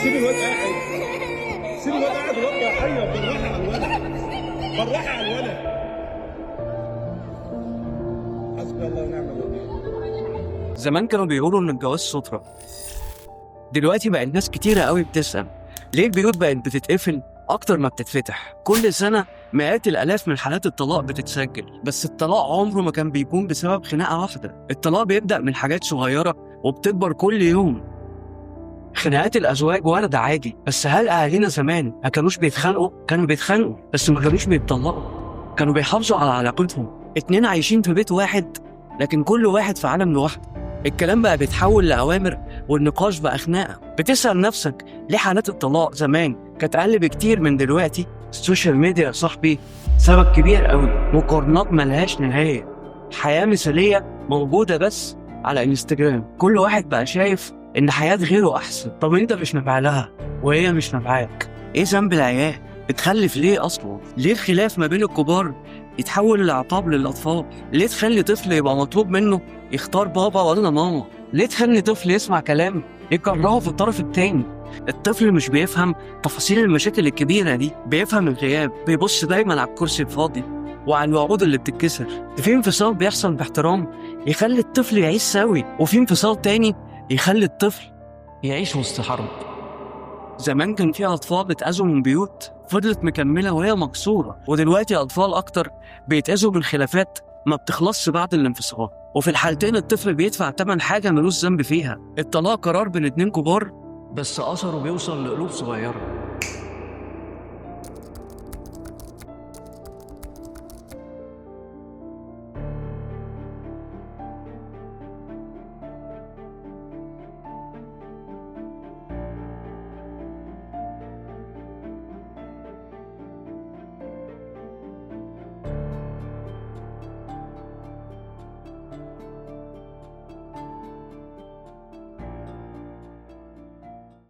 سيب الواد قاعد، سيب الواد قاعد وربي يا حي. بالراحه على الولد، بالراحه على الولد. حسبي الله ونعم الوكيل. زمان كانوا بيقولوا ان الجواز سترة، دلوقتي بقى الناس كتيرة قوي بتسأل ليه البيوت بقت بتتقفل اكتر ما بتتفتح. كل سنة مئات الالاف من حالات الطلاق بتتسجل، بس الطلاق عمره ما كان بيكون بسبب خناقة واحدة. الطلاق بيبدأ من حاجات صغيرة وبتكبر كل يوم. خناقات الازواج واردة عادي، بس هل اهالينا زمان ما كانوش بيتخانقوا؟ كانوا بيتخانقوا بس ما كانوش بيتطلقوا، كانوا بيحافظوا على علاقتهم. اتنين عايشين في بيت واحد لكن كل واحد في عالم لوحده. الكلام بقى بيتحول لأوامر والنقاش بقى خناقة. بتسأل نفسك ليه حالات الطلاق زمان كانت أقل بكتير من دلوقتي؟ السوشيال ميديا يا صاحبي سبب كبير قوي، مقارنات ملهاش نهاية، حياة مثالية موجودة بس على انستجرام. كل واحد بقى شايف إن حياة غيره أحسن. طب أنت مش نافع لها وهي مش نافعاك، إيه ذنب العيال؟ بتخلف ليه أصلا؟ ليه الخلاف ما بين الكبار يتحول لعقاب للأطفال؟ ليه تخلي طفل يبقى مطلوب منه يختار بابا ولا ماما؟ ليه تخلي طفل يسمع كلام يكرهه في الطرف التاني؟ الطفل مش بيفهم تفاصيل المشاكل الكبيرة دي، بيفهم الغياب، بيبص دايما على الكرسي الفاضي وعلى الوعود اللي بتتكسر. في انفصال بيحصل باحترام يخلي الطفل يعيش سوي، وفي انفصال تاني يخلي الطفل يعيش وسط حرب. زمان كان في أطفال اتأذوا من بيوت فضلت مكملة وهي مكسورة، ودلوقتي أطفال أكتر بيتأذوا من خلافات ما بتخلصش بعد الانفصال، وفي الحالتين الطفل بيدفع تمن حاجة ملوش ذنب فيها. الطلاق قرار بين اتنين كبار بس أثره بيوصل لقلوب صغيرة.